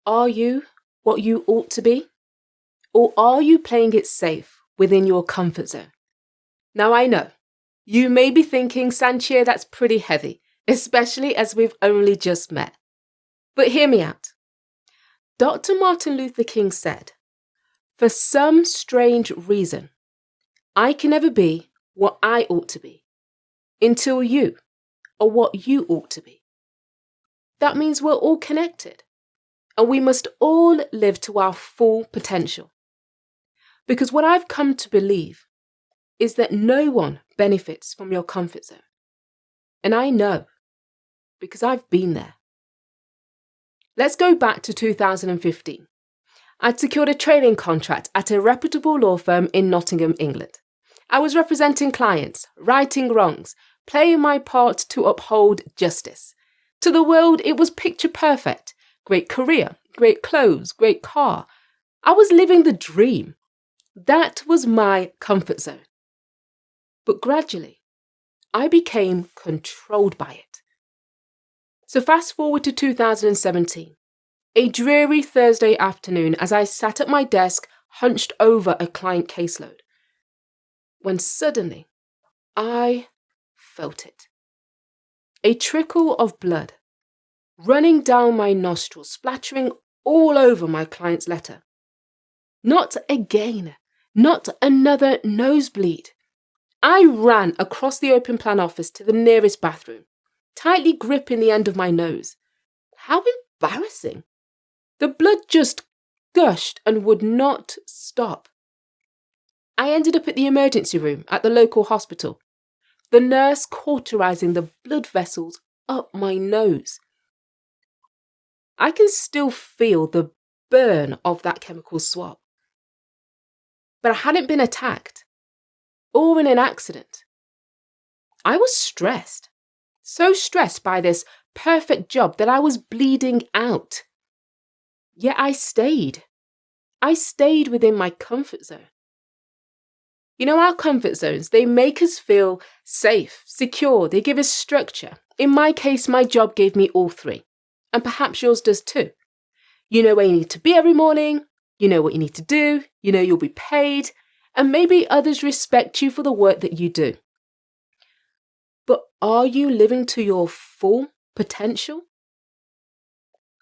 Are you what you ought to be? Or are you playing it safe within your comfort zone? Now I know, you may be thinking, Sanchia, that's pretty heavy, especially as we've only just met. But hear me out. Dr. Martin Luther King said, "For some strange reason, I can never be what I ought to be until you are what you ought to be." That means we're all connected and we must all live to our full potential. Because what I've come to believe is that no one benefits from your comfort zone. And I know because I've been there. Let's go back to 2015. I'd secured a training contract at a reputable law firm in Nottingham, England. I was representing clients, righting wrongs, playing my part to uphold justice. To the world, it was picture perfect. Great career, great clothes, great car. I was living the dream. That was my comfort zone. But gradually, I became controlled by it. So fast forward to 2017, a dreary Thursday afternoon as I sat at my desk hunched over a client caseload, when suddenly I felt it. A trickle of blood running down my nostrils, splattering all over my client's letter. Not again, not another nosebleed. I ran across the open plan office to the nearest bathroom, tightly gripping the end of my nose. How embarrassing. The blood just gushed and would not stop. I ended up at the emergency room at the local hospital, the nurse cauterizing the blood vessels up my nose. I can still feel the burn of that chemical swab. But I hadn't been attacked or in an accident. I was stressed, so stressed by this perfect job that I was bleeding out. Yet I stayed. I stayed within my comfort zone. You know, our comfort zones, they make us feel safe, secure, they give us structure. In my case, my job gave me all three, and perhaps yours does too. You know where you need to be every morning, you know what you need to do, you know you'll be paid, and maybe others respect you for the work that you do. But are you living to your full potential?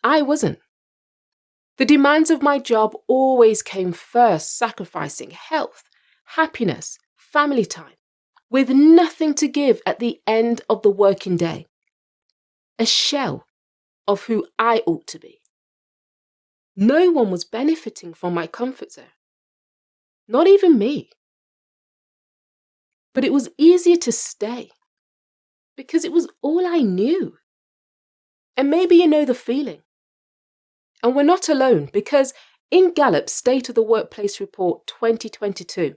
I wasn't. The demands of my job always came first, sacrificing health, happiness, family time, with nothing to give at the end of the working day. A shell of who I ought to be. No one was benefiting from my comfort zone. Not even me. But it was easier to stay because it was all I knew. And maybe you know the feeling. And we're not alone because in Gallup's State of the Workplace Report 2022,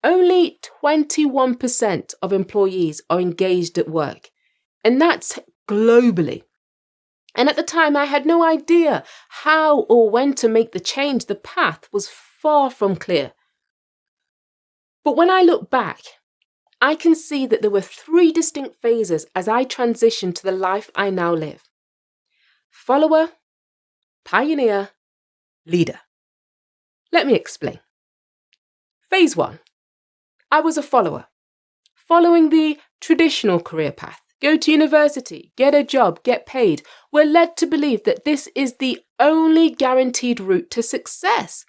only 21% of employees are engaged at work. And that's globally. And at the time, I had no idea how or when to make the change. The path was far from clear. But when I look back, I can see that there were three distinct phases as I transitioned to the life I now live. Follower, pioneer, leader. Let me explain. Phase 1. I was a follower, following the traditional career path. Go to university, get a job, get paid. We're led to believe that this is the only guaranteed route to success.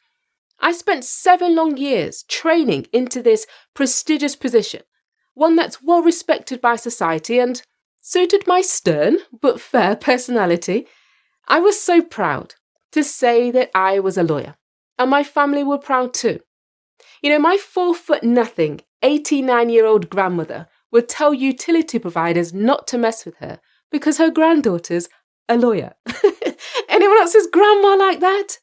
I spent 7 long years training into this prestigious position, one that's well respected by society and suited my stern but fair personality. I was so proud to say that I was a lawyer, and my family were proud too. You know, my 4'0" 89-year-old grandmother would tell utility providers not to mess with her because her granddaughter's a lawyer. Anyone else's grandma like that?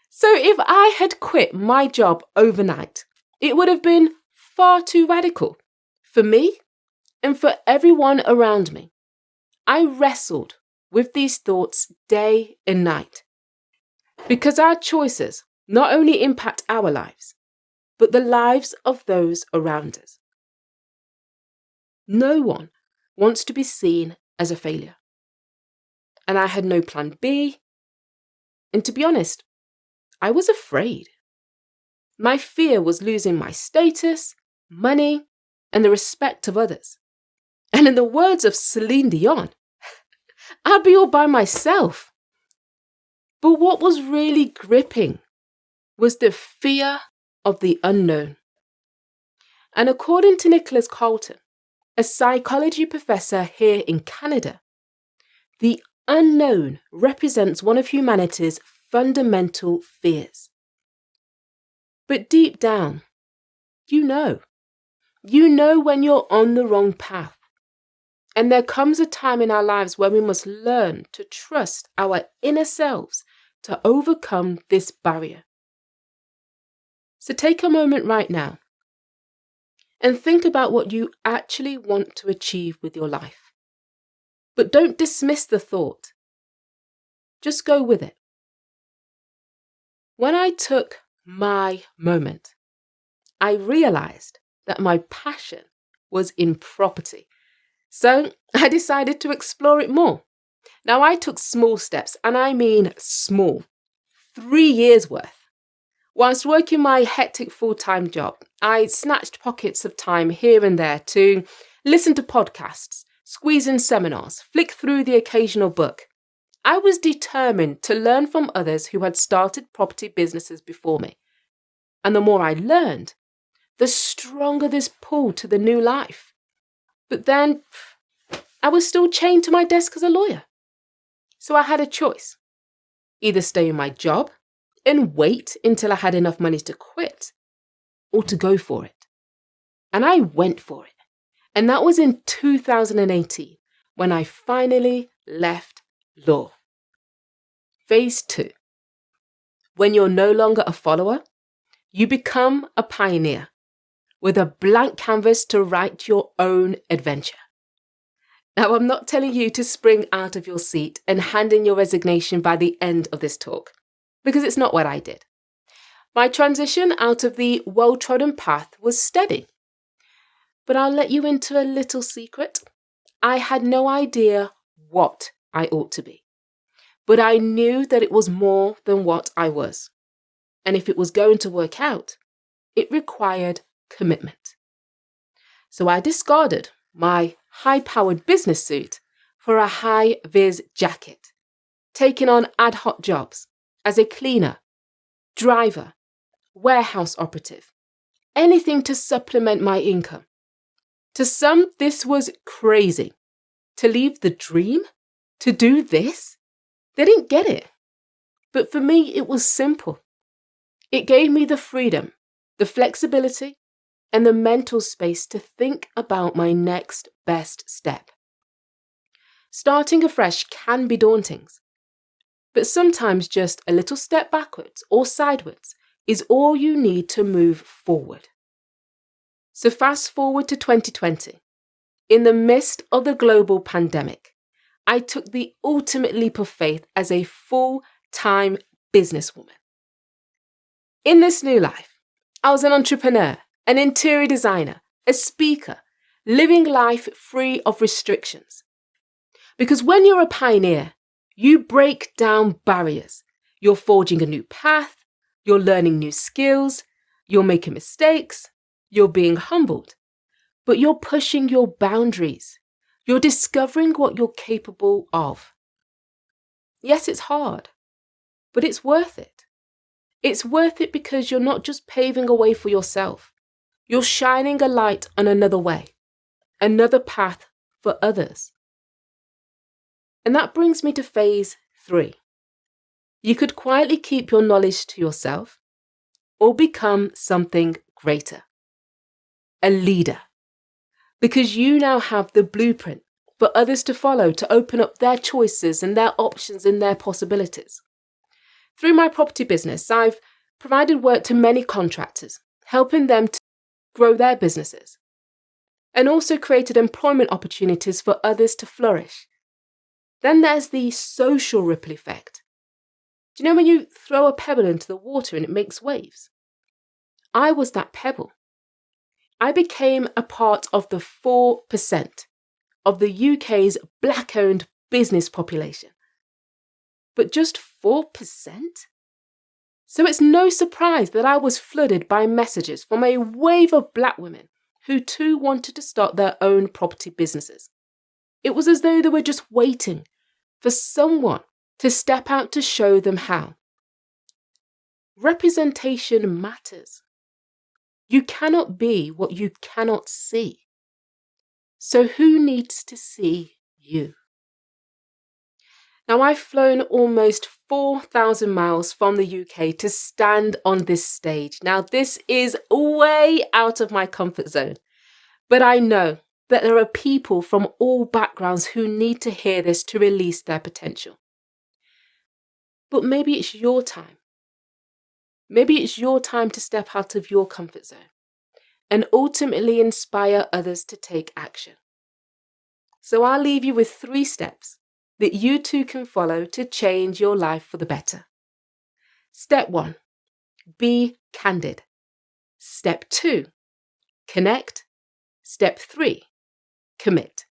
So if I had quit my job overnight, it would have been far too radical for me and for everyone around me. I wrestled with these thoughts day and night because our choices not only impact our lives, but the lives of those around us. No one wants to be seen as a failure. And I had no plan B, And to be honest, I was afraid. My fear was losing my status, money, and the respect of others. And in the words of Celine Dion, I'd be all by myself. But what was really gripping was the fear of the unknown. And according to Nicholas Carlton, a psychology professor here in Canada, the unknown represents one of humanity's fundamental fears. But deep down, you know when you're on the wrong path. And there comes a time in our lives where we must learn to trust our inner selves to overcome this barrier. So take a moment right now and think about what you actually want to achieve with your life. But don't dismiss the thought. Just go with it. When I took my moment, I realized that my passion was in property. So I decided to explore it more. Now I took small steps, and I mean small, 3 years worth. Whilst working my hectic full-time job, I snatched pockets of time here and there to listen to podcasts, squeeze in seminars, flick through the occasional book. I was determined to learn from others who had started property businesses before me. And the more I learned, the stronger this pull to the new life. But then I was still chained to my desk as a lawyer. So I had a choice. Either stay in my job and wait until I had enough money to quit, or to go for it. And I went for it. And that was in 2018 when I finally left law. Phase 2. When you're no longer a follower, you become a pioneer with a blank canvas to write your own adventure. Now, I'm not telling you to spring out of your seat and hand in your resignation by the end of this talk, because it's not what I did. My transition out of the well-trodden path was steady. But I'll let you into a little secret. I had no idea what I ought to be, but I knew that it was more than what I was. And if it was going to work out, it required commitment. So I discarded my high-powered business suit for a high-vis jacket, taking on ad hoc jobs as a cleaner, driver, warehouse operative, anything to supplement my income. To some, this was crazy. To leave the dream? To do this? They didn't get it. But for me, it was simple. It gave me the freedom, the flexibility, and the mental space to think about my next best step. Starting afresh can be daunting, but sometimes just a little step backwards or sideways is all you need to move forward. So fast forward to 2020. In the midst of the global pandemic, I took the ultimate leap of faith as a full-time businesswoman. In this new life, I was an entrepreneur, an interior designer, a speaker, living life free of restrictions. Because when you're a pioneer, you break down barriers. You're forging a new path, you're learning new skills, you're making mistakes, you're being humbled, but you're pushing your boundaries. You're discovering what you're capable of. Yes, it's hard, but it's worth it. It's worth it because you're not just paving a way for yourself. You're shining a light on another way, another path for others. And that brings me to phase 3. You could quietly keep your knowledge to yourself or become something greater. A leader. Because you now have the blueprint for others to follow to open up their choices and their options and their possibilities. Through my property business, I've provided work to many contractors, helping them to grow their businesses, and also created employment opportunities for others to flourish. Then there's the social ripple effect. Do you know when you throw a pebble into the water and it makes waves? I was that pebble. I became a part of the 4% of the UK's black-owned business population. but just 4%? So it's no surprise that I was flooded by messages from a wave of black women who too wanted to start their own property businesses. It was as though they were just waiting for someone to step out to show them how. Representation matters. You cannot be what you cannot see. So who needs to see you? Now, I've flown almost 4,000 miles from the UK to stand on this stage. Now, this is way out of my comfort zone, but I know that there are people from all backgrounds who need to hear this to release their potential. But maybe it's your time. Maybe it's your time to step out of your comfort zone and ultimately inspire others to take action. So I'll leave you with 3 steps that you too can follow to change your life for the better. Step 1, be candid. Step 2, connect. Step 3, commit.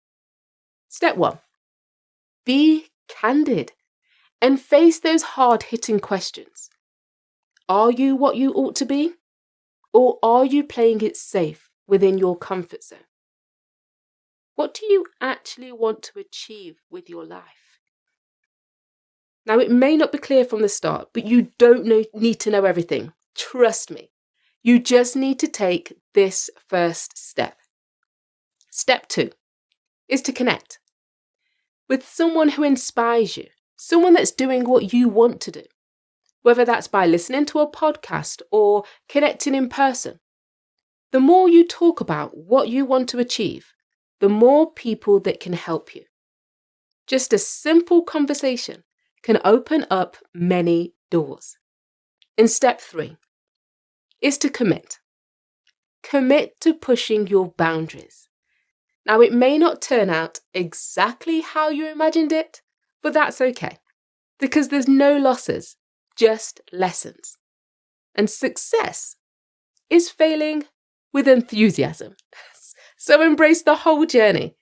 Step 1, be candid and face those hard-hitting questions. Are you what you ought to be? Or are you playing it safe within your comfort zone? What do you actually want to achieve with your life? Now, it may not be clear from the start, but you don't need to know everything. Trust me. You just need to take this first step. Step 2 is to connect with someone who inspires you, someone that's doing what you want to do, whether that's by listening to a podcast or connecting in person. The more you talk about what you want to achieve, the more people that can help you. Just a simple conversation can open up many doors. And step 3 is to commit. Commit to pushing your boundaries. Now, it may not turn out exactly how you imagined it, but that's okay, because there's no losses, just lessons. And success is failing with enthusiasm. So embrace the whole journey.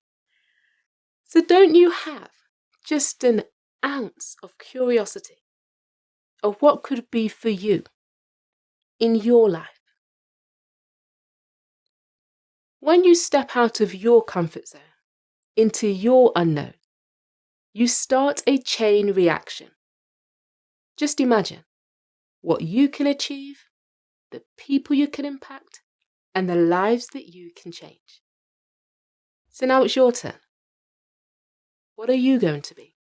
So don't you have just an ounce of curiosity of what could be for you in your life? When you step out of your comfort zone into your unknown, you start a chain reaction. Just imagine what you can achieve, the people you can impact, and the lives that you can change. So now it's your turn. What are you going to be?